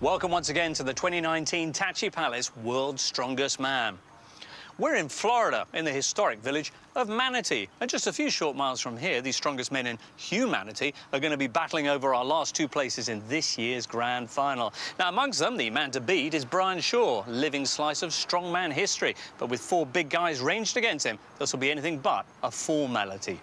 Welcome once again to the 2019 Tachi Palace World's Strongest Man. We're in Florida, in the historic village of Manatee. And just a few short miles from here, these strongest men in humanity are going to be battling over our last two places in this year's grand final. Now, amongst them, the man to beat is Brian Shaw, living slice of strongman history. But with four big guys ranged against him, this will be anything but a formality.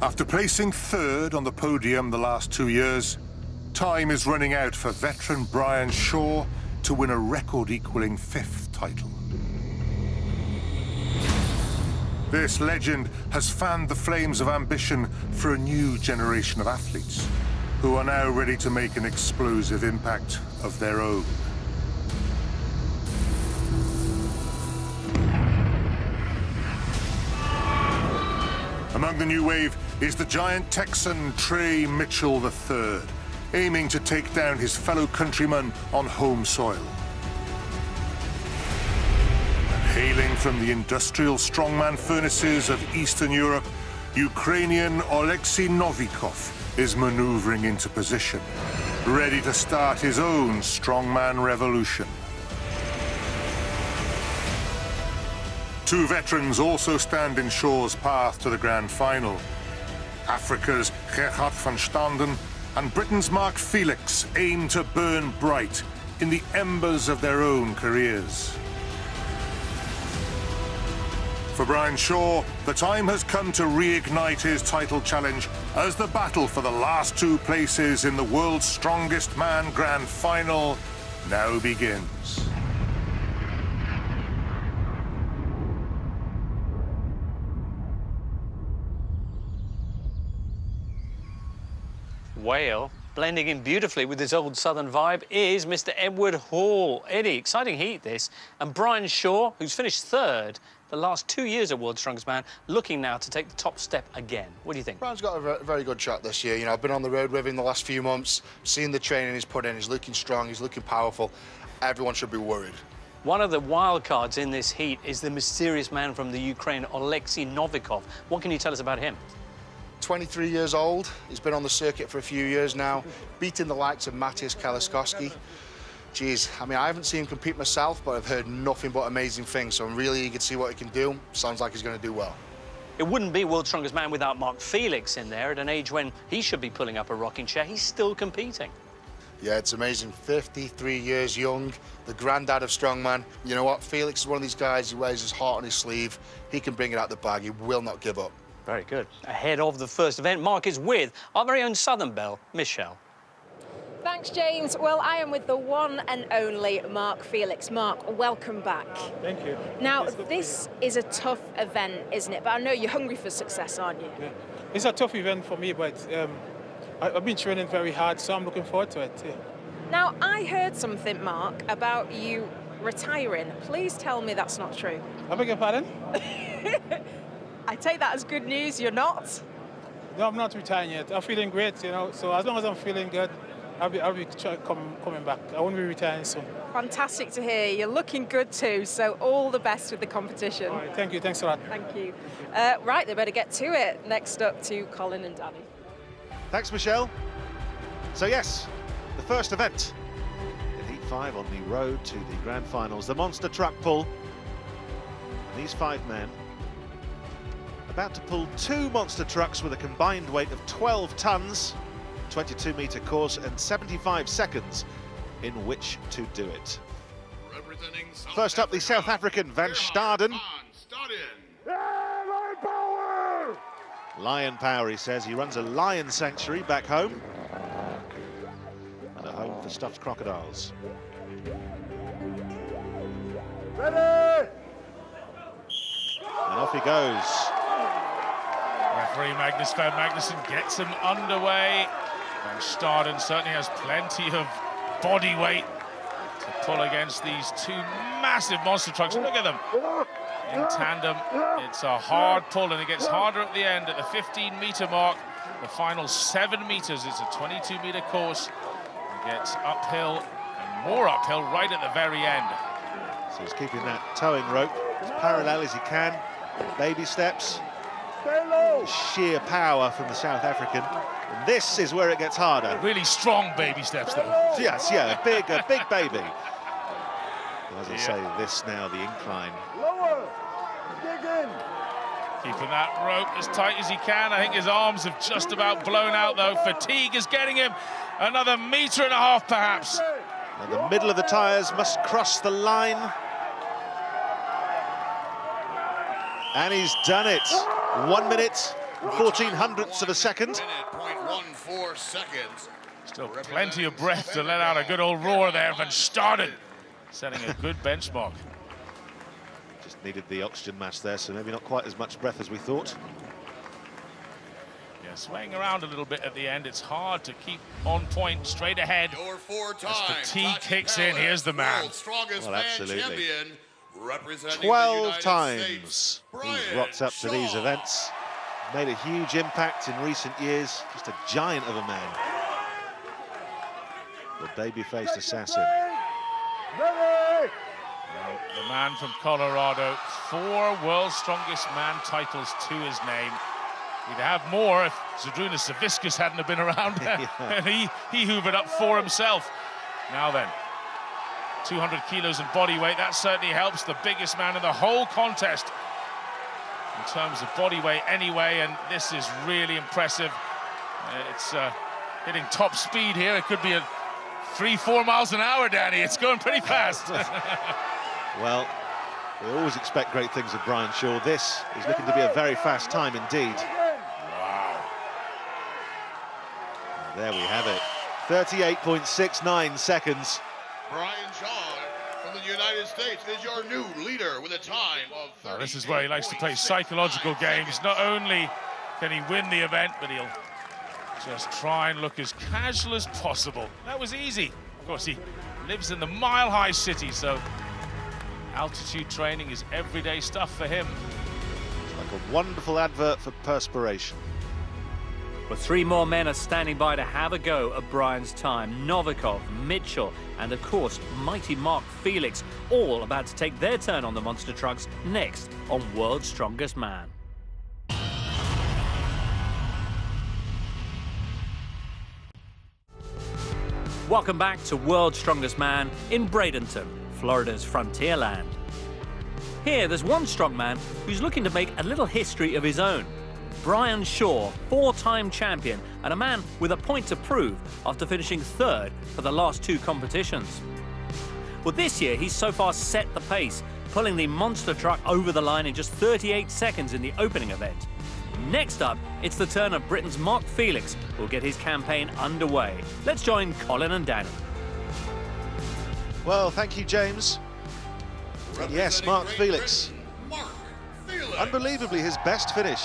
After placing third on the podium the last 2 years, time is running out for veteran Brian Shaw to win a record-equalling fifth title. This legend has fanned the flames of ambition for a new generation of athletes who are now ready to make an explosive impact of their own. Among the new wave is the giant Texan Trey Mitchell III, aiming to take down his fellow countryman on home soil. And hailing from the industrial strongman furnaces of Eastern Europe, Ukrainian Oleksiy Novikov is maneuvering into position, ready to start his own strongman revolution. Two veterans also stand in Shaw's path to the grand final. Africa's Gerhard van Standen and Britain's Mark Felix aim to burn bright in the embers of their own careers. For Brian Shaw, the time has come to reignite his title challenge as the battle for the last two places in the World's Strongest Man Grand Final now begins. Whale, blending in beautifully with his old southern vibe, is Mr. Edward Hall. Eddie, exciting heat this. And Brian Shaw, who's finished third the last 2 years at World's Strongest Man, looking now to take the top step again. What do you think? Brian's got a very good shot this year. You know, I've been on the road with him the last few months, seen the training he's put in. He's looking strong, he's looking powerful. Everyone should be worried. One of the wild cards in this heat is the mysterious man from the Ukraine, Oleksiy Novikov. What can you tell us about him? 23 years old. He's been on the circuit for a few years now, beating the likes of Matthias Kaliskowski. Geez, I mean, I haven't seen him compete myself, but I've heard nothing but amazing things, so I'm really eager to see what he can do. Sounds like he's going to do well. It wouldn't be World's Strongest Man without Mark Felix in there. At an age when he should be pulling up a rocking chair, he's still competing. Yeah, it's amazing. 53 years young, the granddad of strongman. You know what? Felix is one of these guys who wears his heart on his sleeve. He can bring it out the bag. He will not give up. Very good. Ahead of the first event, Mark is with our very own Southern Belle, Michelle. Thanks, James. Well, I am with the one and only Mark Felix. Mark, welcome back. Thank you. Now, this is a tough event, isn't it? But I know you're hungry for success, aren't you? Yeah. It's a tough event for me, but I've been training very hard, so I'm looking forward to it. Yeah. Now, I heard something, Mark, about you retiring. Please tell me that's not true. I beg your pardon? I take that as good news. You're not? No, I'm not retiring yet. I'm feeling great, you know, so as long as I'm feeling good, I'll be coming back. I won't be retiring soon. Fantastic to hear. You're looking good too, so all the best with the competition. All right, thank you. Thanks a lot. Thank you. Right, they better get to it. Next up to Colin and Danny. Thanks, Michelle. So, yes, the first event in Heat 5 on the road to the Grand Finals, the Monster Truck Pull. And these five men about to pull two monster trucks with a combined weight of 12 tons, 22-metre course and 75 seconds in which to do it. First up, the South African Van Staden. Lion power, he says. He runs a lion sanctuary back home and a home for stuffed crocodiles. Ready! And off he goes. Referee Magnus Van Magnussen gets him underway. Van Staden certainly has plenty of body weight to pull against these two massive monster trucks. Look at them in tandem. It's a hard pull, and it gets harder at the end at the 15-metre mark. The final 7 metres. It's a 22-metre course. It gets uphill and more uphill right at the very end. So he's keeping that towing rope as parallel as he can. Baby steps. Sheer power from the South African. And this is where it gets harder. Really strong baby steps, though. Yes, yeah, a big baby. As I say, this now, the incline. Keeping that rope as tight as he can. I think his arms have just about blown out, though. Fatigue is getting him another metre and a half, perhaps. Now the middle of the tyres must cross the line. And he's done it. 1 minute, 14/100ths of a second. 0.14 seconds. Still plenty of breath to let out a good old roar there. Van Staden setting a good benchmark. Just needed the oxygen mask there, so maybe not quite as much breath as we thought. Yeah, swaying around a little bit at the end. It's hard to keep on point straight ahead. As fatigue kicks in, here's the man. Well, absolutely. 12 times he's rocked up to these events. Made a huge impact in recent years. Just a giant of a man. The baby-faced assassin. The man from Colorado, 4 World's Strongest Man titles to his name. He'd have more if Zydrunas Savickas hadn't have been around. Yeah. And he hoovered up 4 himself. Now then, 200 kilos in body weight, that certainly helps. The biggest man in the whole contest in terms of body weight anyway, and this is really impressive. It's hitting top speed here. It could be a 3-4 miles an hour, Danny. It's going pretty fast. Well, we always expect great things of Brian Shaw. This is looking to be a very fast time indeed. Wow. There we have it. 38.69 seconds. Brian Shaw from the United States is your new leader with a time of 30. Well, this is where he likes to play psychological games. Not only can he win the event, but he'll just try and look as casual as possible. That was easy. Of course, he lives in the mile-high city, so altitude training is everyday stuff for him. It's like a wonderful advert for perspiration. Well, 3 more men are standing by to have a go at Brian's time. Novikov, Mitchell, and of course, mighty Mark Felix, all about to take their turn on the monster trucks next on World's Strongest Man. Welcome back to World's Strongest Man in Bradenton, Florida's frontierland. Here, there's one strongman who's looking to make a little history of his own. Brian Shaw, 4-time champion, and a man with a point to prove after finishing 3rd for the last 2 competitions. Well, this year, he's so far set the pace, pulling the monster truck over the line in just 38 seconds in the opening event. Next up, it's the turn of Britain's Mark Felix, who'll get his campaign underway. Let's join Colin and Danny. Well, thank you, James. And yes, Mark Felix. Unbelievably, his best finish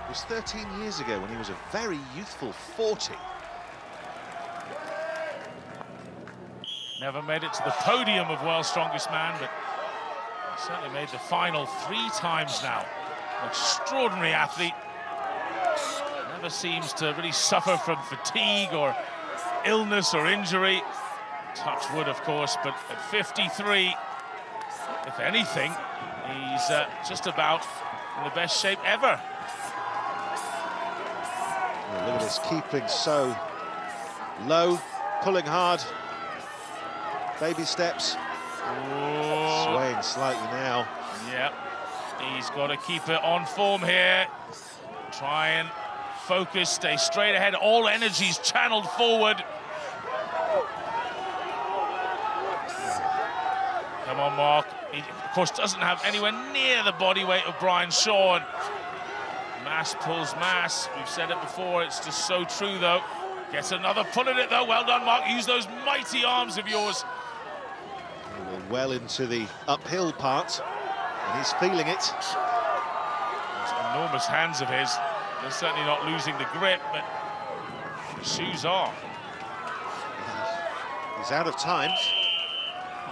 was 13 years ago when he was a very youthful 40. Never made it to the podium of World's Strongest Man, but he certainly made the final 3 times now. An extraordinary athlete. Never seems to really suffer from fatigue or illness or injury. Touch wood, of course, but at 53, if anything, he's just about in the best shape ever. Oh, look at this, keeping so low, pulling hard. Baby steps. Ooh. Swaying slightly now. Yep, he's got to keep it on form here. Try and focus, stay straight ahead. All energies channeled forward. Come on, Mark. He, of course, doesn't have anywhere near the body weight of Brian Shaw. And mass pulls mass. We've said it before. It's just so true, though. Gets another pull at it, though. Well done, Mark. Use those mighty arms of yours. We're well into the uphill part, and he's feeling it. Those enormous hands of his. They're certainly not losing the grip, but the shoes are. He's out of time,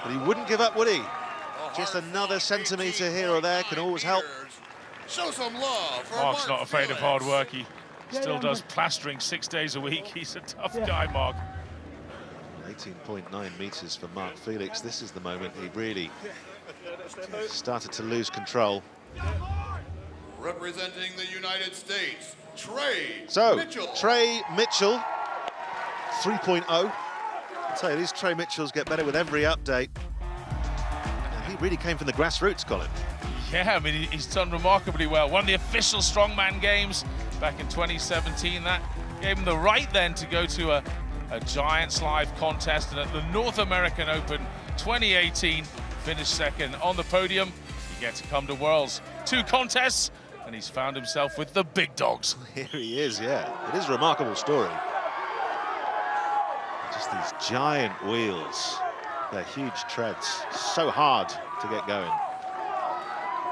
but he wouldn't give up, would he? Just another centimetre here or there can always help. Show some love for Mark's Mark not afraid Felix. of hard work. He still does plastering 6 days a week. He's a tough guy, Mark. 18.9 metres for Mark Felix. This is the moment he really started to lose control. representing the United States, Trey Mitchell. Trey Mitchell, 3.0. I'll tell you, these Trey Mitchells get better with every update. He really came from the grassroots, Colin. Yeah, I mean, he's done remarkably well. Won the official strongman games back in 2017. That gave him the right then to go to a Giants Live contest, and at the North American Open 2018, finished second on the podium. He gets to come to Worlds. 2 contests, and he's found himself with the big dogs. Here he is, yeah. It is a remarkable story. Just these giant wheels. They're huge treads. So hard to get going.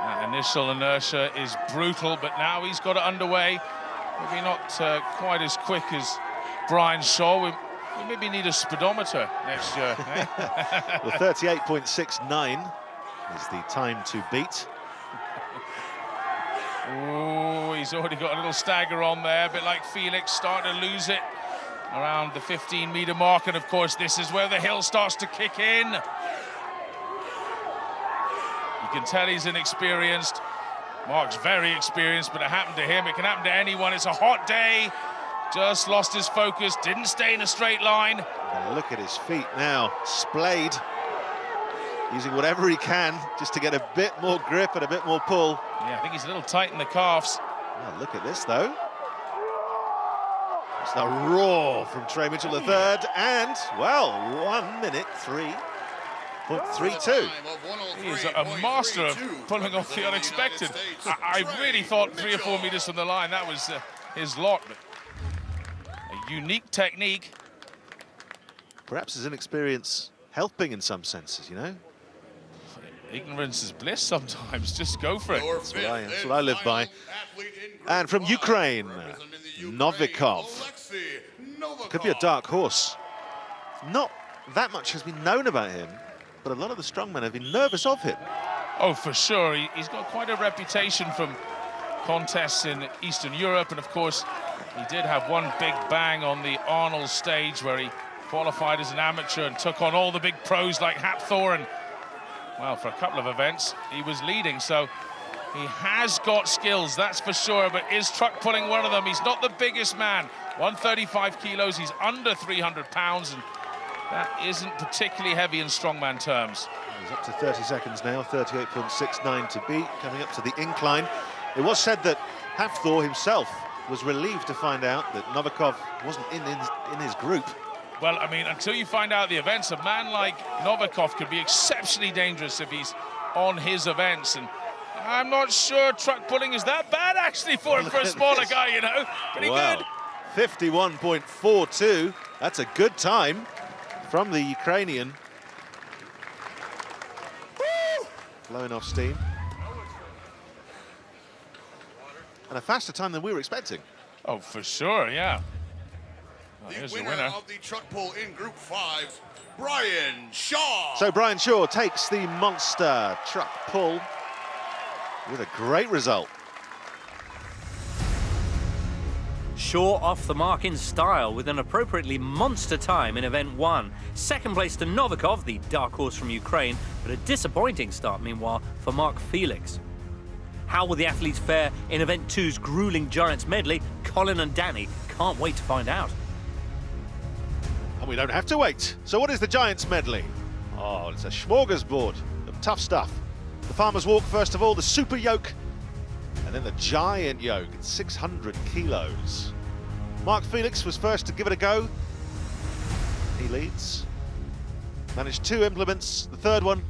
That initial inertia is brutal, but now he's got it underway. Maybe not quite as quick as Brian Shaw. We maybe need a speedometer next year. Eh? Well, 38.69 is the time to beat. Oh, he's already got a little stagger on there, a bit like Felix, starting to lose it around the 15-meter mark, and of course this is where the hill starts to kick in. You can tell he's inexperienced. Mark's very experienced, but it happened to him. It can happen to anyone. It's a hot day. Just lost his focus, didn't stay in a straight line. And look at his feet now, splayed, using whatever he can just to get a bit more grip and a bit more pull. Yeah, I think he's a little tight in the calves. Oh, look at this, though. It's the roar from Trey Mitchell III, and, well, 1 minute 3.32. He is a master of pulling off the unexpected. I really thought 3 or 4 meters from the line, that was his lot. But a unique technique. Perhaps his inexperience helping in some senses, you know? Ignorance is bliss sometimes, just go for it. That's what I live by. And from Ukraine, Novikov. Could be a dark horse. Not that much has been known about him, but a lot of the strongmen have been nervous of him. Oh, for sure. He's got quite a reputation from contests in Eastern Europe, and of course, he did have one big bang on the Arnold stage where he qualified as an amateur and took on all the big pros like Hapthor, and well, for a couple of events, he was leading, so he has got skills, that's for sure, but is truck pulling one of them? He's not the biggest man, 135 kilos, he's under 300 pounds, and that isn't particularly heavy in strongman terms. He's up to 30 seconds now, 38.69 to beat, coming up to the incline. It was said that Hafthor himself was relieved to find out that Novikov wasn't in his group. Well, I mean, until you find out the events, a man like Novikov could be exceptionally dangerous if he's on his events, and I'm not sure truck pulling is that bad actually for him, for a smaller guy, you know. Pretty good. 51.42, that's a good time from the Ukrainian. Woo! Blowing off steam. And a faster time than we were expecting. Oh, for sure, yeah. Oh, the winner of the truck pull in Group 5, Brian Shaw. So Brian Shaw takes the monster truck pull with a great result. Shaw off the mark in style with an appropriately monster time in event 1. Second place to Novikov, the dark horse from Ukraine, but a disappointing start meanwhile for Mark Felix. How will the athletes fare in event 2's grueling Giants medley? Colin and Danny can't wait to find out. And we don't have to wait. So what is the Giants medley? Oh, it's a smorgasbord of tough stuff. The farmer's walk, first of all, the super yoke, and then the giant yoke at 600 kilos. Mark Felix was first to give it a go. He leads. Managed 2 implements. The third one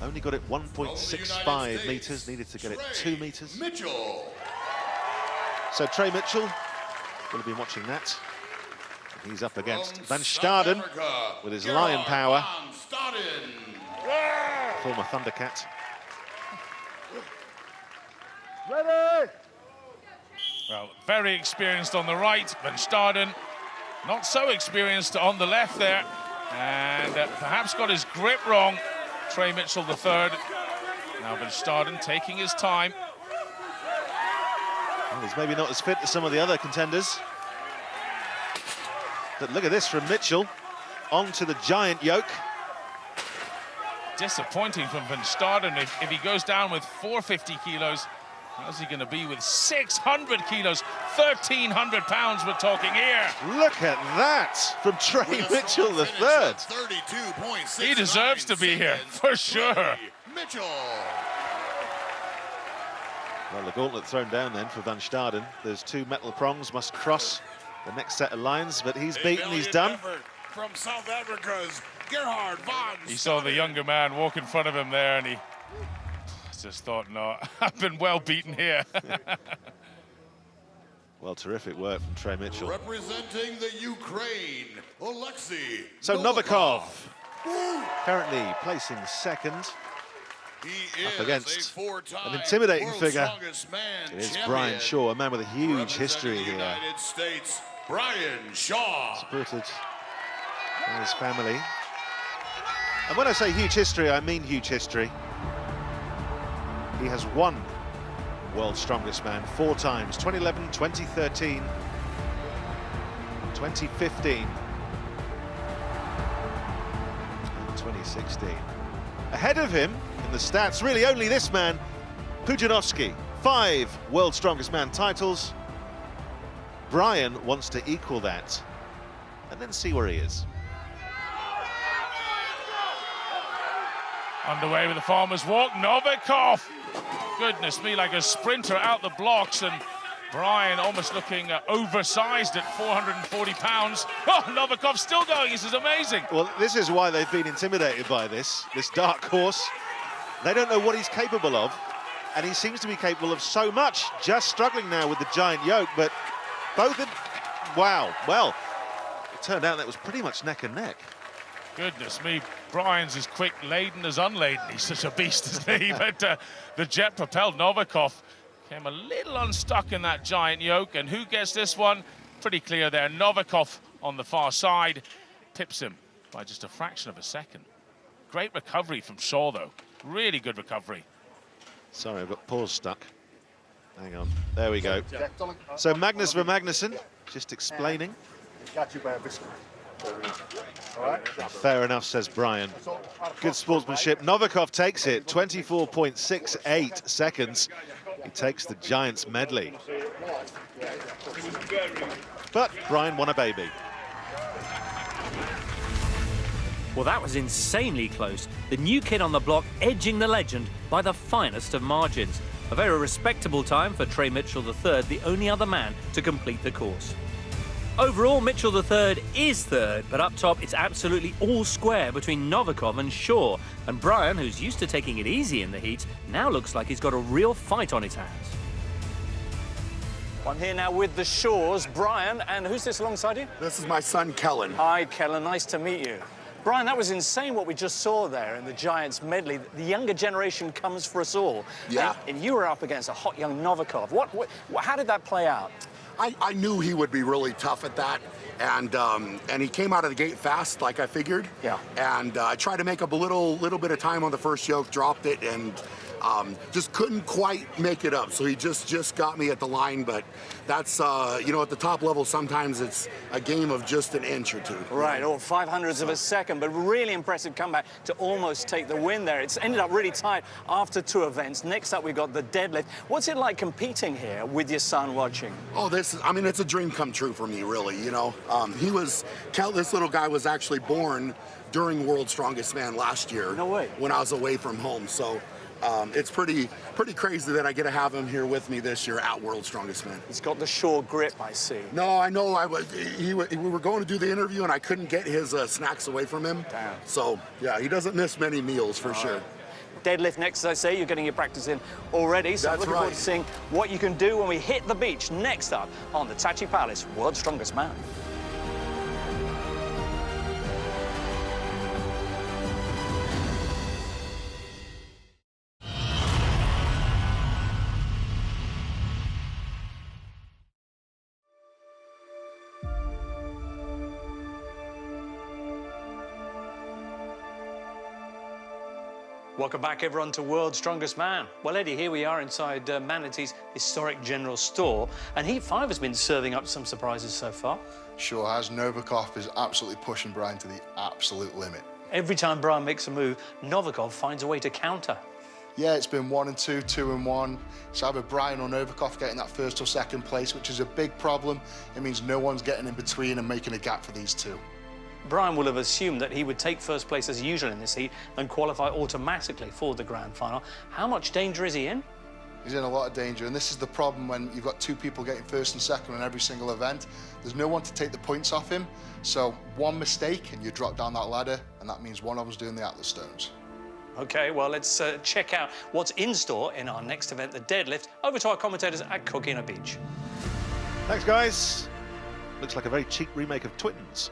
only got it 1.65 meters, needed to get it 2 meters. Mitchell. So Trey Mitchell will have been watching that. He's up against Van Staden with his lion power. Former Thundercat. Ready! Well, very experienced on the right, Van Staden. Not so experienced on the left there. And perhaps got his grip wrong. Trey Mitchell the third. Now Van Staden taking his time. Well, he's maybe not as fit as some of the other contenders. But look at this from Mitchell. Onto the giant yoke. Disappointing from Van Staden. If he goes down with 450 kilos, How's he going to be with 600 kilos, 1,300 pounds we're talking here? Look at that from Trey Mitchell the third. 32.6. He deserves to be here, for sure. Mitchell. Well, the gauntlet thrown down then for Van Staden. There's 2 metal prongs, must cross the next set of lines, but he's beaten, he's done. From South Africa's Gerhard van He saw the younger man walk in front of him there, and he just thought, no, I've been well beaten here. Well, terrific work from Trey Mitchell. Representing the Ukraine, Alexei So Novikov, currently placing second. He Up is against a 4-time an intimidating World's figure. Strongest Man It is champion. Brian Shaw, a man with a huge Representing history the here. United States, Brian Shaw. Supported by his family. And when I say huge history, I mean huge history. He has won World's Strongest Man 4 times, 2011, 2013, 2015, and 2016. Ahead of him in the stats, really only this man, Pudzianowski, 5 World's Strongest Man titles. Brian wants to equal that and then see where he is. Underway with the farmer's walk, Novikov. Goodness me, like a sprinter out the blocks, and Brian almost looking oversized at 440 pounds. Oh, Novikov's still going, this is amazing. Well, this is why they've been intimidated by this dark horse. They don't know what he's capable of, and he seems to be capable of so much, just struggling now with the giant yoke, but both of... Wow, well, it turned out that was pretty much neck and neck. Goodness me, Brian's as quick laden as unladen. He's such a beast, isn't he? But the jet-propelled Novikov came a little unstuck in that giant yoke, and who gets this one? Pretty clear there. Novikov on the far side tips him by just a fraction of a second. Great recovery from Shaw, though. Really good recovery. Sorry, I've got pause stuck. Hang on, there we go. So Magnus Ver Magnussen, just explaining. Got you by a biscuit. Fair enough, says Brian. Good sportsmanship. Novikov takes it, 24.68 seconds. He takes the Giants medley. But Brian won a baby. Well, that was insanely close. The new kid on the block edging the legend by the finest of margins. A very respectable time for Trey Mitchell III, the only other man to complete the course. Overall, Mitchell III is third, but up top it's absolutely all square between Novikov and Shaw. And Brian, who's used to taking it easy in the heat, now looks like he's got a real fight on his hands. I'm here now with the Shaws, Brian, and who's this alongside you? This is my son, Kellen. Hi, Kellen, nice to meet you. Brian, that was insane what we just saw there in the Giants medley. The younger generation comes for us all. Yeah. And you were up against a hot young Novikov. How did that play out? I knew he would be really tough at that, and he came out of the gate fast, like I figured. Yeah. And I tried to make up a little bit of time on the first yoke, dropped it, and just couldn't quite make it up. So he just got me at the line, but that's, you know, at the top level, sometimes it's a game of just an inch or two. Right, or 500ths of a second, but really impressive comeback to almost take the win there. It's ended up really tight after 2 events. Next up, we've got the deadlift. What's it like competing here with your son watching? Oh, I mean, it's a dream come true for me, really, you know. This little guy was actually born during World's Strongest Man last year. No way. When I was away from home, so it's pretty crazy that I get to have him here with me this year at World's Strongest Man. He's got the Shaw grip, I see. No, I know. We were going to do the interview, and I couldn't get his snacks away from him. Damn. So, yeah, he doesn't miss many meals, for sure. Deadlift next, as I say, you're getting your practice in already, so I'm That's looking forward right. to seeing what you can do when we hit the beach next up on the Tachi Palace World's Strongest Man. Welcome back, everyone, to World's Strongest Man. Well, Eddie, here we are inside Manatee's historic general store, and Heat 5 has been serving up some surprises so far. Sure has. Novikov is absolutely pushing Brian to the absolute limit. Every time Brian makes a move, Novikov finds a way to counter. Yeah, it's been 1 and 2, 2 and 1. It's either Brian or Novikov getting that first or second place, which is a big problem. It means no one's getting in between and making a gap for these two. Brian will have assumed that he would take first place as usual in this heat and qualify automatically for the grand final. How much danger is he in? He's in a lot of danger, and this is the problem when you've got two people getting first and second in every single event. There's no one to take the points off him, so one mistake and you drop down that ladder, and that means one of them's doing the Atlas Stones. OK, well, let's check out what's in store in our next event, the deadlift. Over to our commentators at Coquina Beach. Thanks, guys. Looks like a very cheap remake of Twins.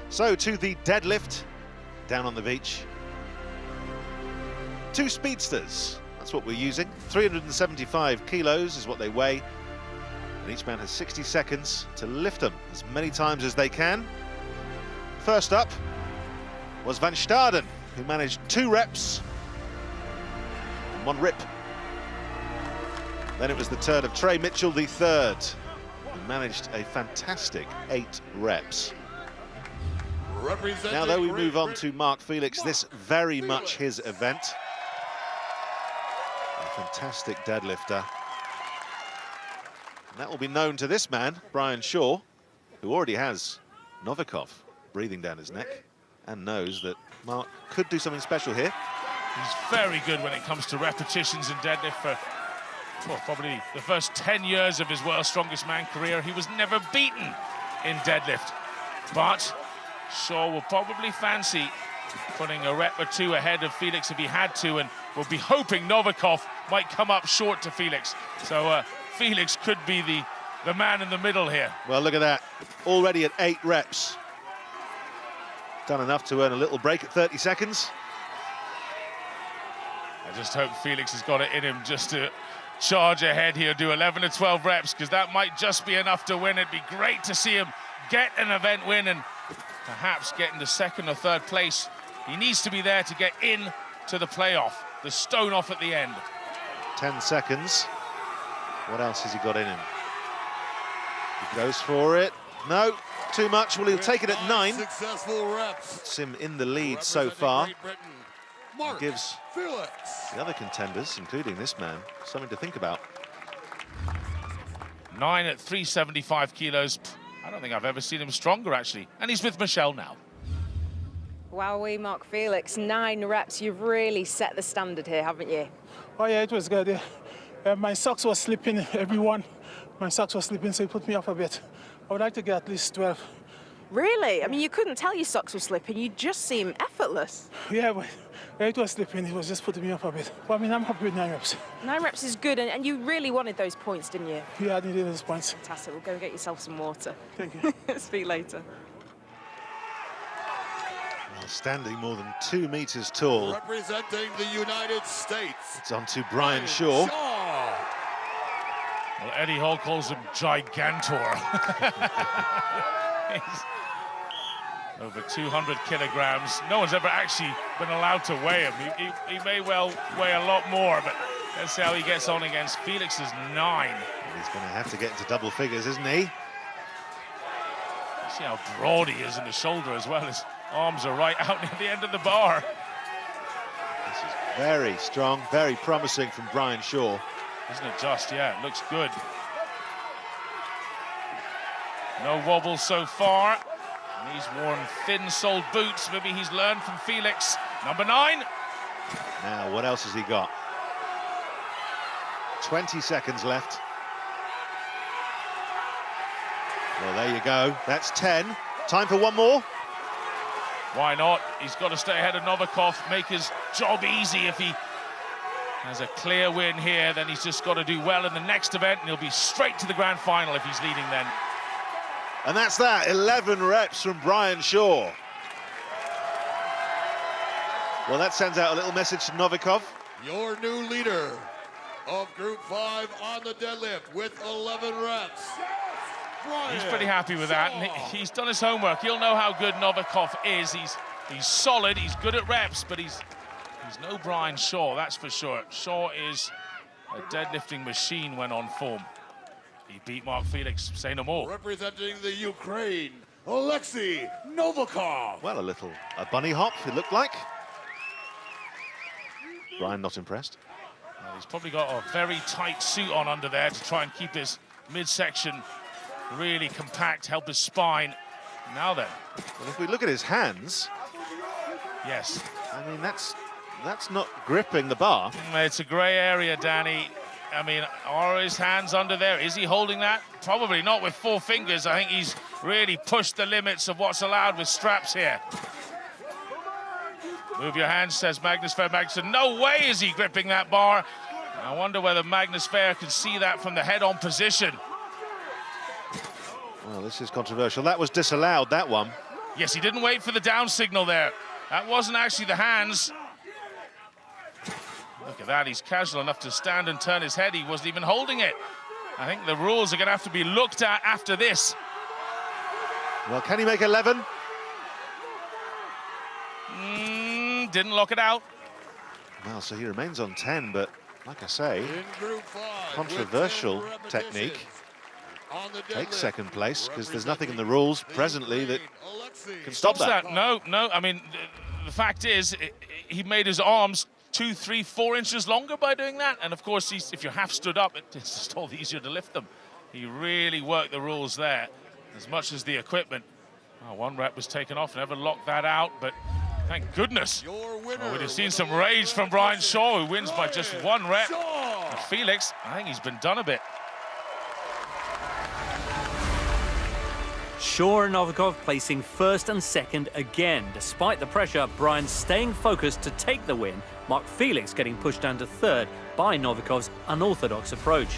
So, to the deadlift, down on the beach. 2 speedsters, that's what we're using. 375 kilos is what they weigh. And each man has 60 seconds to lift them as many times as they can. First up was Van Staden, who managed 2 reps and 1 rip. Then it was the turn of Trey Mitchell III, who managed a fantastic 8 reps. Now, though, we move on to Mark Felix, this very much his event. A fantastic deadlifter. And that will be known to this man, Brian Shaw, who already has Novikov breathing down his neck and knows that Mark could do something special here. He's very good when it comes to repetitions in deadlift. For probably the first 10 years of his World's Strongest Man career, he was never beaten in deadlift. But Shaw will probably fancy putting a rep or 2 ahead of Felix if he had to, and will be hoping Novikov might come up short to Felix. So Felix could be the man in the middle here. Well, look at that. Already at 8 reps. Done enough to earn a little break at 30 seconds. I just hope Felix has got it in him just to charge ahead here, do 11 to 12 reps, because that might just be enough to win. It'd be great to see him get an event win and perhaps get into 2nd or 3rd place. He needs to be there to get in to the playoff, the stone off at the end. 10 seconds. What else has he got in him? He goes for it. No, too much. Well, he'll take it at 9. Successful reps. Puts him in the lead so far. Mark Gives Felix. the other contenders, including this man, something to think about. 9 at 375 kilos. I don't think I've ever seen him stronger, actually. And he's with Michelle now. Wowee, Mark Felix, 9 reps. You've really set the standard here, haven't you? Oh, yeah, it was good. My socks were slipping, everyone. My socks were slipping, so it put me off a bit. I would like to get at least 12. Really? I mean, you couldn't tell your socks were slipping. You just seem effortless. Yeah, but it was slipping. It was just putting me off a bit. But I mean, I'm happy with 9 reps. 9 reps is good, and you really wanted those points, didn't you? Yeah, I needed those points. Fantastic. We'll go and get yourself some water. Thank you. Speak later. Well, standing more than 2 meters tall. Representing the United States. It's on to Brian Shaw. Well, Eddie Hall calls him Gigantor. He's over 200 kilograms. No one's ever actually been allowed to weigh him. He may well weigh a lot more, but let's see how he gets on against Felix's 9. He's going to have to get into double figures, isn't he? See how broad he is in the shoulder as well. His arms are right out near the end of the bar. This is very strong, very promising from Brian Shaw. Isn't it just? Yeah, it looks good. No wobble so far. And he's worn thin-soled boots. Maybe he's learned from Felix. Number 9. Now, what else has he got? 20 seconds left. Well, there you go. That's 10. Time for one more. Why not? He's got to stay ahead of Novikov, make his job easy. If he has a clear win here, then he's just got to do well in the next event, and he'll be straight to the grand final if he's leading then. And that's that, 11 reps from Brian Shaw. Well, that sends out a little message to Novikov. Your new leader of Group 5 on the deadlift with 11 reps. Brian He's pretty happy with that, and he's done his homework. He'll know how good Novikov is. He's solid, he's good at reps, but he's no Brian Shaw, that's for sure. Shaw is a deadlifting machine when on form. He beat Mark Felix, say no more. Representing the Ukraine, Alexei Novikov. Well, a bunny hop, it looked like. Brian not impressed. Well, he's probably got a very tight suit on under there to try and keep his midsection really compact, help his spine. Now then. Well, if we look at his hands, yes. I mean, that's not gripping the bar. It's a grey area, Danny. I mean, are his hands under there? Is he holding that? Probably not with 4 fingers. I think he's really pushed the limits of what's allowed with straps here. Move your hands, says Magnus Fair Magnusson. No way is he gripping that bar. I wonder whether Magnus Fair can see that from the head-on position. Well, this is controversial. That was disallowed, that one. Yes, he didn't wait for the down signal there. That wasn't actually the hands. Look at that, he's casual enough to stand and turn his head. He wasn't even holding it. I think the rules are going to have to be looked at after this. Well, can he make 11? Didn't lock it out. Well, so he remains on 10, but like I say, controversial technique. Takes second place because there's nothing in the rules presently that can stop that. No, I mean, the fact is, he made his arms 2, 3, 4 inches longer by doing that. And of course, if you're half stood up, it's just all the easier to lift them. He really worked the rules there as much as the equipment. Oh, 1 rep was taken off, never locked that out, but thank goodness. We'd have seen some rage from Brian Shaw, who wins by just 1 rep. And Felix, I think he's been done a bit. Shaw and Novikov placing first and second again. Despite the pressure, Brian staying focused to take the win. Mark Felix getting pushed down to third by Novikov's unorthodox approach.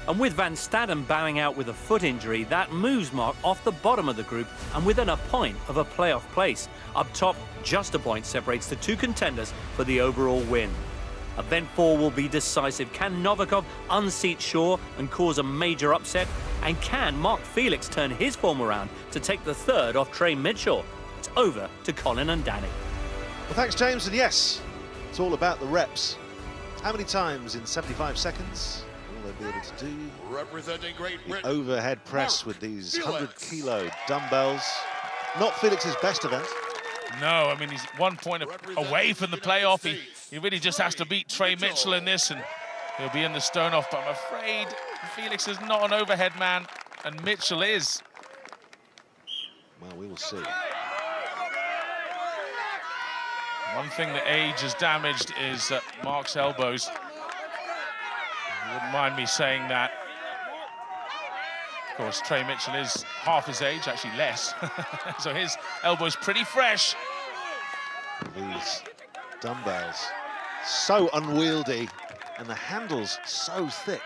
And with Van Staden bowing out with a foot injury, that moves Mark off the bottom of the group and within a point of a playoff place. Up top, just a point separates the 2 contenders for the overall win. Event 4 will be decisive. Can Novikov unseat Shaw and cause a major upset? And can Mark Felix turn his form around to take the third off Trey Mitchell? It's over to Colin and Danny. Well, thanks, James, and yes, it's all about the reps. How many times in 75 seconds will they be able to do representing Great the Britain, overhead press with these 100-kilo dumbbells? Not Felix's best event. No, I mean, he's 1 point away from the playoff. He really just has to beat Trey Mitchell in this, and he'll be in the stone off. But I'm afraid Felix is not an overhead man, and Mitchell is. Well, we will see. One thing that age has damaged is Mark's elbows. You wouldn't mind me saying that. Of course, Trey Mitchell is half his age, actually less. So his elbow's pretty fresh. These dumbbells, so unwieldy, and the handles so thick.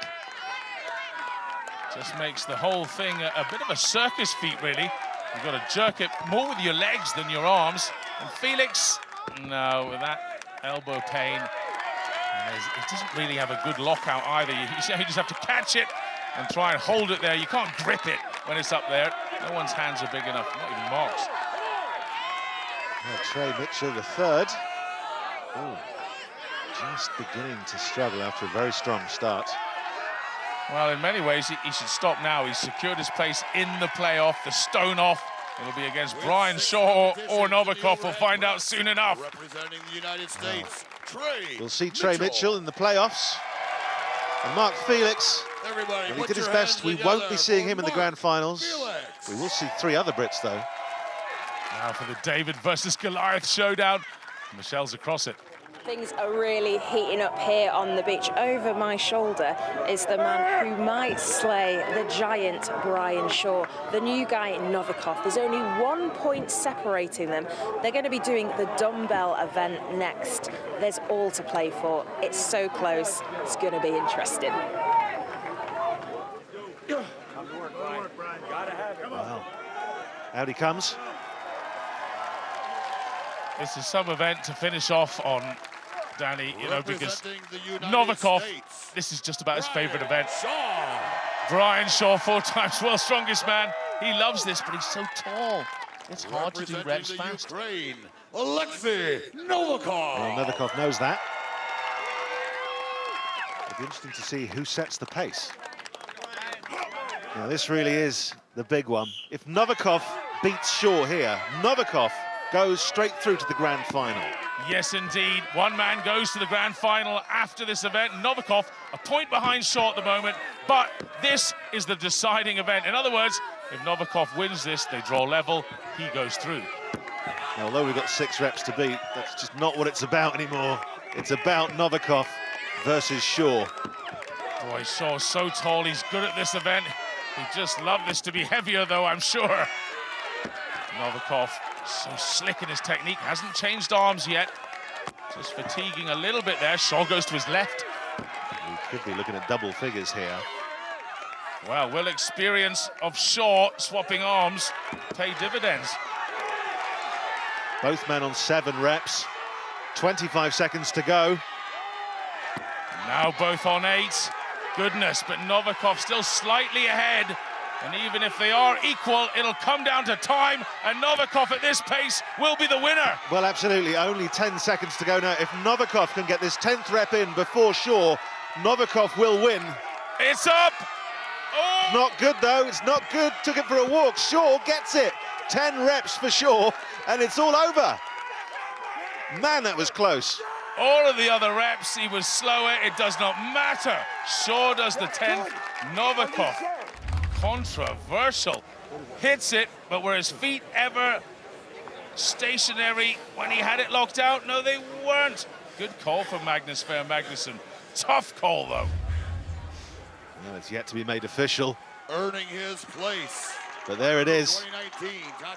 Just makes the whole thing a bit of a circus feat, really. You've got to jerk it more with your legs than your arms. And Felix, no, with that elbow pain, he doesn't really have a good lockout either. You just have to catch it and try and hold it there. You can't grip it when it's up there. No one's hands are big enough, not even Mark's. Well, Trey Mitchell, the third. Oh, just beginning to struggle after a very strong start. Well, in many ways, he should stop now. He's secured his place in the playoff, the stone off. It'll be against Brian Shaw or Novikov. We'll find out soon enough. Representing the United States, Trey We'll see Trey Mitchell in the playoffs. And Mark Felix, Everybody, when he did his best, we won't be seeing him in the grand finals. We will see 3 other Brits, though. Now for the David versus Goliath showdown. Michelle's across it. Things are really heating up here on the beach. Over my shoulder is the man who might slay the giant Brian Shaw, the new guy Novikov. There's only 1 point separating them. They're going to be doing the dumbbell event next. There's all to play for. It's so close. It's going to be interesting. Wow. Out he comes. This is some event to finish off on, Danny, you know, because Novikov, this is just about his favorite event. Brian Shaw, 4 times world's strongest man. He loves this, but he's so tall. It's hard to do reps fast. Alexei Novikov. Well, Novikov knows that. It'll be interesting to see who sets the pace. Now, this really is the big one. If Novikov beats Shaw here, Novikov goes straight through to the grand final. Yes, indeed. One man goes to the grand final after this event. Novikov, a point behind Shaw at the moment, but this is the deciding event. In other words, if Novikov wins this, they draw level, he goes through. Now, although we've got 6 reps to beat, that's just not what it's about anymore. It's about Novikov versus Shaw. Boy, Shaw's so tall, he's good at this event. He'd just love this to be heavier, though, I'm sure. Novikov, so slick in his technique, hasn't changed arms yet. Just fatiguing a little bit there. Shaw goes to his left. We could be looking at double figures here. Well, will experience of Shaw swapping arms pay dividends? Both men on 7 reps. 25 seconds to go. Now both on 8. Goodness, but Novikov still slightly ahead. And even if they are equal, it'll come down to time, and Novikov at this pace will be the winner. Well, absolutely, only 10 seconds to go now. If Novikov can get this 10th rep in before Shaw, Novikov will win. It's up! Oh! Not good, though, it's not good. Took it for a walk. Shaw gets it. 10 reps for Shaw, and it's all over. Man, that was close. All of the other reps, he was slower. It does not matter. Shaw does the 10th. Novikov, controversial, hits it, but were his feet ever stationary when he had it locked out? No, they weren't. Good call from Magnus Fair Magnusson. Tough call, though. Well, it's yet to be made official. Earning his place. But there it is.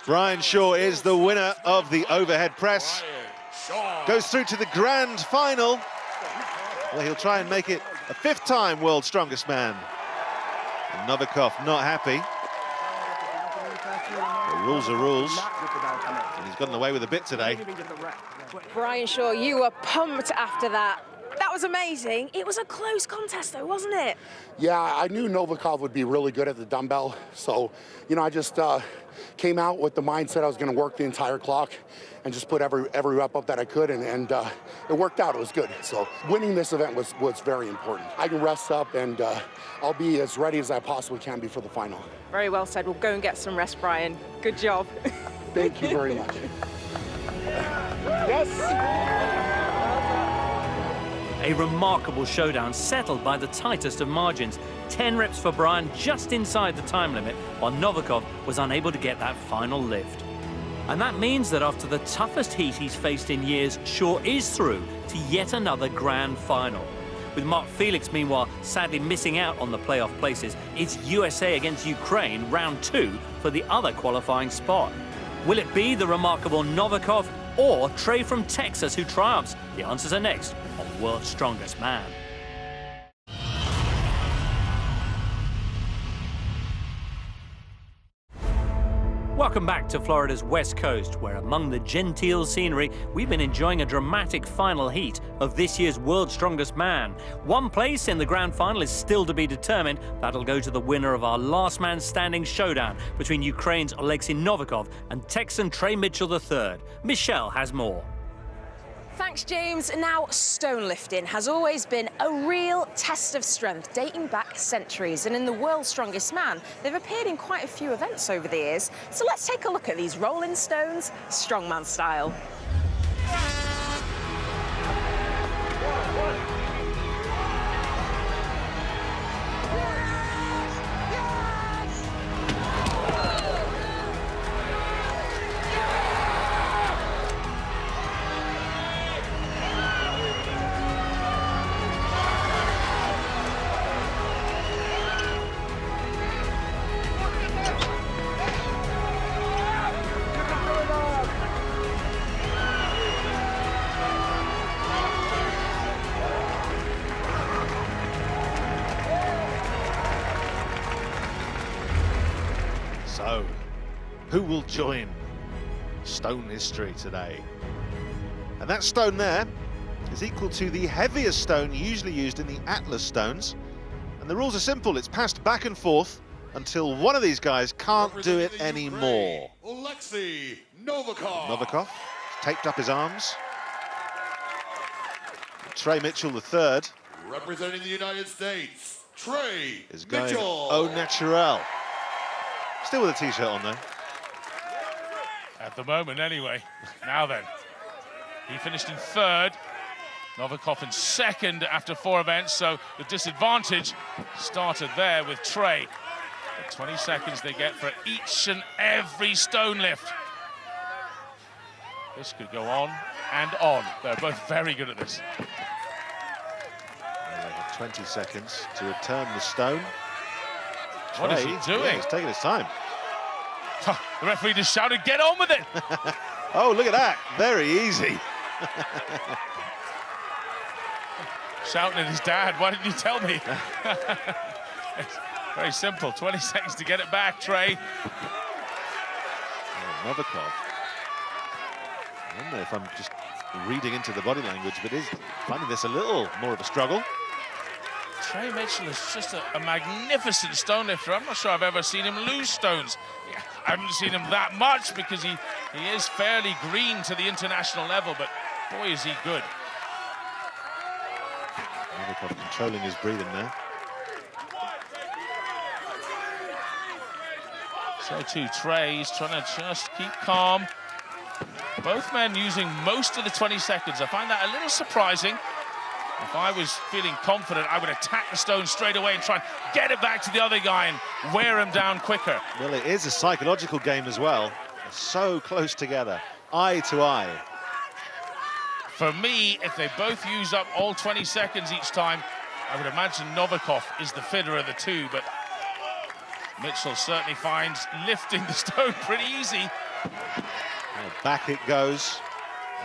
Brian Shaw is the winner of the overhead press. Goes through to the grand final. Well, he'll try and make it a 5th time world's strongest man. And Novikov not happy. The rules are rules. And he's gotten away with a bit today. Brian Shaw, you were pumped after that. That was amazing. It was a close contest, though, wasn't it? Yeah, I knew Novikov would be really good at the dumbbell. So, you know, I just came out with the mindset I was going to work the entire clock and just put every rep up that I could, and it worked out. It was good. So winning this event was very important. I can rest up, and I'll be as ready as I possibly can be for the final. Very well said. We'll go and get some rest, Brian. Good job. Thank you very much. Yes! A remarkable showdown settled by the tightest of margins. 10 reps for Brian, just inside the time limit, while Novikov was unable to get that final lift. And that means that after the toughest heat he's faced in years, Shaw is through to yet another grand final. With Mark Felix, meanwhile, sadly missing out on the playoff places, it's USA against Ukraine, round 2, for the other qualifying spot. Will it be the remarkable Novikov or Trey from Texas who triumphs? The answers are next on World's Strongest Man. Welcome back to Florida's West Coast, where among the genteel scenery, we've been enjoying a dramatic final heat of this year's World's Strongest Man. One place in the grand final is still to be determined. That'll go to the winner of our last man standing showdown between Ukraine's Alexei Novikov and Texan Trey Mitchell III. Michelle has more. Thanks, James. Now, stone lifting has always been a real test of strength, dating back centuries. And in the World's Strongest Man, they've appeared in quite a few events over the years. So let's take a look at these rolling stones, strongman style. So, who will join stone history today? And that stone there is equal to the heaviest stone usually used in the Atlas stones. And the rules are simple. It's passed back and forth until one of these guys can't do it anymore. Alexei Novikov. Novikov taped up his arms. Trey Mitchell III Representing the United States, Trey is going Mitchell. au naturel. Still with a t-shirt on though. At the moment, anyway. Now then, he finished in third. Novikov in second after 4 events, so the disadvantage started there with Trey. The 20 seconds they get for each and every stone lift. This could go on and on. They're both very good at this. Well, they have 20 seconds to return the stone. What is he doing? Yeah, he's taking his time. The referee just shouted, "Get on with it!" Oh, look at that. Very easy. Shouting at his dad, "Why didn't you tell me?" It's very simple. 20 seconds to get it back, Trey. Oh, Novikov. I don't know if I'm just reading into the body language, but is finding this a little more of a struggle. Trey Mitchell is just a magnificent stone lifter. I'm not sure I've ever seen him lose stones. I haven't seen him that much because he is fairly green to the international level, but boy, is he good. Novikov controlling his breathing now. So too, Trey's trying to just keep calm. Both men using most of the 20 seconds. I find that a little surprising. If I was feeling confident, I would attack the stone straight away and try and get it back to the other guy and wear him down quicker. Well, it is a psychological game as well. They're so close together, eye to eye. For me, if they both use up all 20 seconds each time, I would imagine Novikov is the fitter of the two, but Mitchell certainly finds lifting the stone pretty easy. Well, back it goes.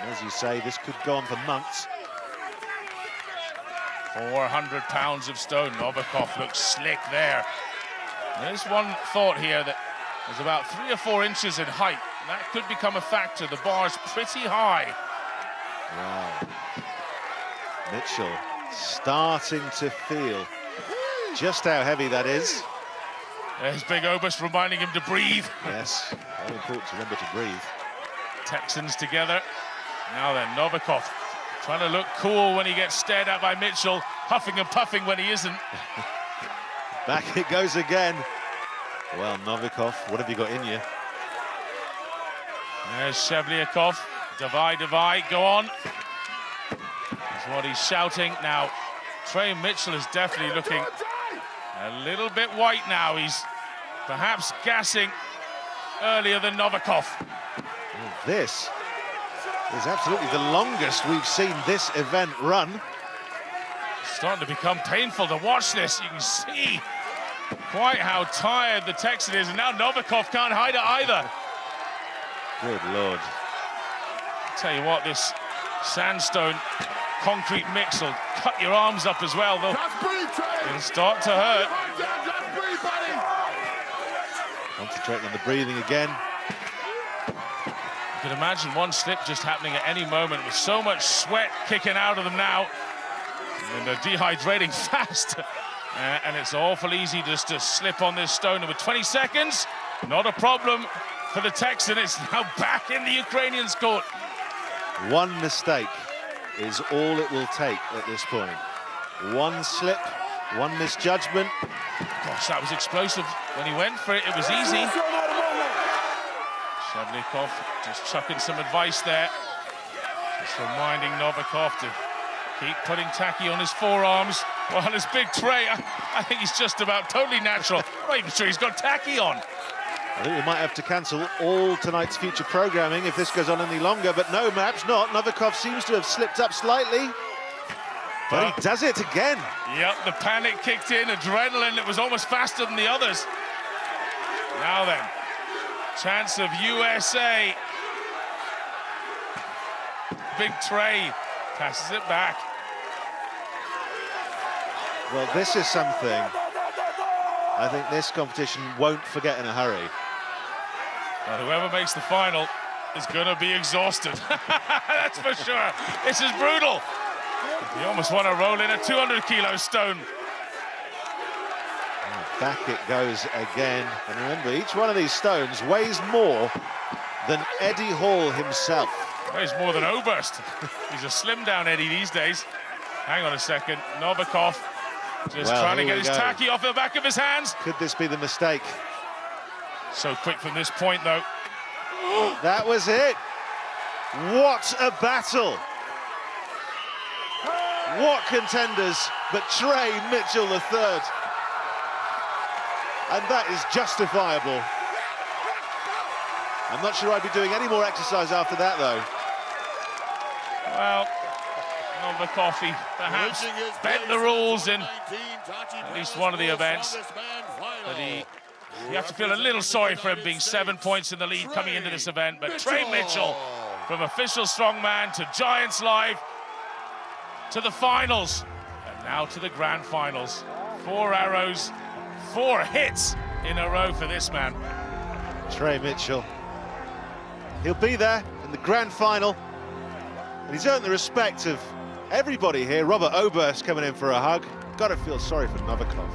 And as you say, this could go on for months. 400 pounds of stone. Novikov looks slick there. There's one thought here that is about 3 or 4 inches in height. That could become a factor. The bar's pretty high. Wow. Mitchell starting to feel just how heavy that is. There's Big Obus reminding him to breathe. Yes, very important to remember to breathe. Texans together. Now then, Novikov trying to look cool when he gets stared at by Mitchell, huffing and puffing when he isn't. Back it goes again. Well, Novikov, what have you got in you? There's Shevlyakov. Divide, go on. That's what he's shouting. Now, Trey Mitchell is definitely looking a little bit white now. He's perhaps gassing earlier than Novikov. Well, this is absolutely the longest we've seen this event run. It's starting to become painful to watch this. You can see quite how tired the Texan is, and now Novikov can't hide it either. Good Lord. Tell you what, this sandstone concrete mix will cut your arms up as well. It'll start to hurt. Concentrating on the breathing again. You can imagine one slip just happening at any moment with so much sweat kicking out of them now. And they're dehydrating fast. And it's awful easy just to slip on this stone. And with 20 seconds, not a problem for the Texan. It's now back in the Ukrainian's court. One mistake is all it will take at this point. One slip, one misjudgment. Gosh, that was explosive. When he went for it, it was easy. Shevlyakov just chucking some advice there. Just reminding Novikov to keep putting tacky on his forearms. While his big Trey, I think he's just about totally natural. I'm not even sure he's got tacky on. I think we might have to cancel all tonight's future programming if this goes on any longer, but no, perhaps not. Novikov seems to have slipped up slightly, but he does it again. Yep, the panic kicked in, adrenaline that was almost faster than the others. Now then, chance of USA. Big Trey passes it back. Well, this is something I think this competition won't forget in a hurry. Well, whoever makes the final is going to be exhausted. That's for sure. This is brutal. You almost want to roll in a 200-kilo stone. Back it goes again. And remember, each one of these stones weighs more than Eddie Hall himself. Weighs more than Oberst. He's a slim-down Eddie these days. Hang on a second. Novikov just trying to get his tacky off the back of his hands. Could this be the mistake? So quick from this point, though. That was it. What a battle. What contenders, but Trey Mitchell III. And that is justifiable. I'm not sure I'd be doing any more exercise after that, though. Well, Novikov perhaps bent the rules in at least one of the events. But you have to feel a little sorry for him being 7 points in the lead coming into this event. But Trey Mitchell, from official strongman to Giants Live, to the finals, and now to the grand finals. 4 arrows, 4 hits in a row for this man. Trey Mitchell. He'll be there in the grand final. And he's earned the respect of everybody here. Robert Oberst coming in for a hug. Got to feel sorry for Novikov.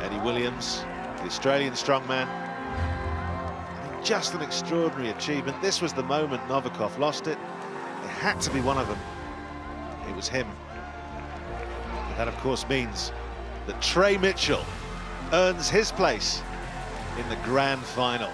Eddie Williams, the Australian strongman. I mean, just an extraordinary achievement. This was the moment Novikov lost it. It had to be one of them. It was him. But that, of course, means that Trey Mitchell earns his place in the grand final.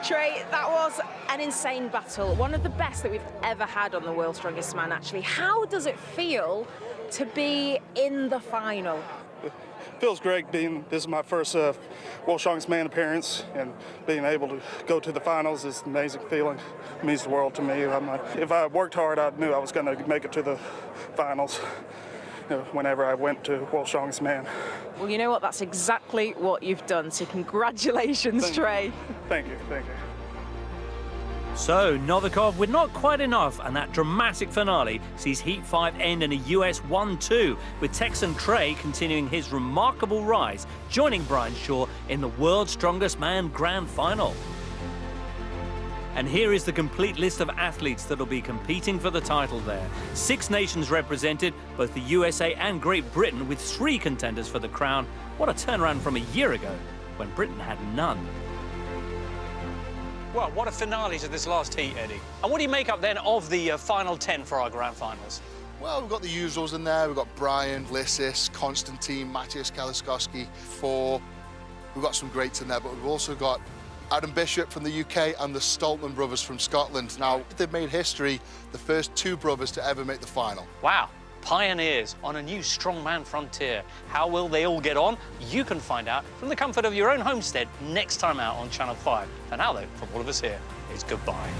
Trey, that was an insane battle. One of the best that we've ever had on the World's Strongest Man, actually. How does it feel to be in the final? It feels great this is my first World's Strongest Man appearance, and being able to go to the finals is an amazing feeling. It means the world to me. If I worked hard, I knew I was going to make it to the finals. Whenever I went to World's Strongest Man. Well, you know what? That's exactly what you've done. So congratulations, Trey. Thank you, thank you. So, Novikov with not quite enough, and that dramatic finale sees Heat 5 end in a US 1-2, with Texan Trey continuing his remarkable rise, joining Brian Shaw in the World's Strongest Man Grand Final. And here is the complete list of athletes that will be competing for the title there. 6 nations represented, both the USA and Great Britain, with 3 contenders for the crown. What a turnaround from a year ago, when Britain had none. Well, what a finale to this last heat, Eddie. And what do you make up then of the final 10 for our grand finals? Well, we've got the usuals in there. We've got Brian, Lissis, Konstantin, Matthias Kaliskowski, 4. We've got some greats in there, but we've also got Adam Bishop from the UK and the Stoltman brothers from Scotland. Now, they've made history, the first 2 brothers to ever make the final. Wow, pioneers on a new strongman frontier. How will they all get on? You can find out from the comfort of your own homestead next time out on Channel 5. And now, though, from all of us here, it's goodbye.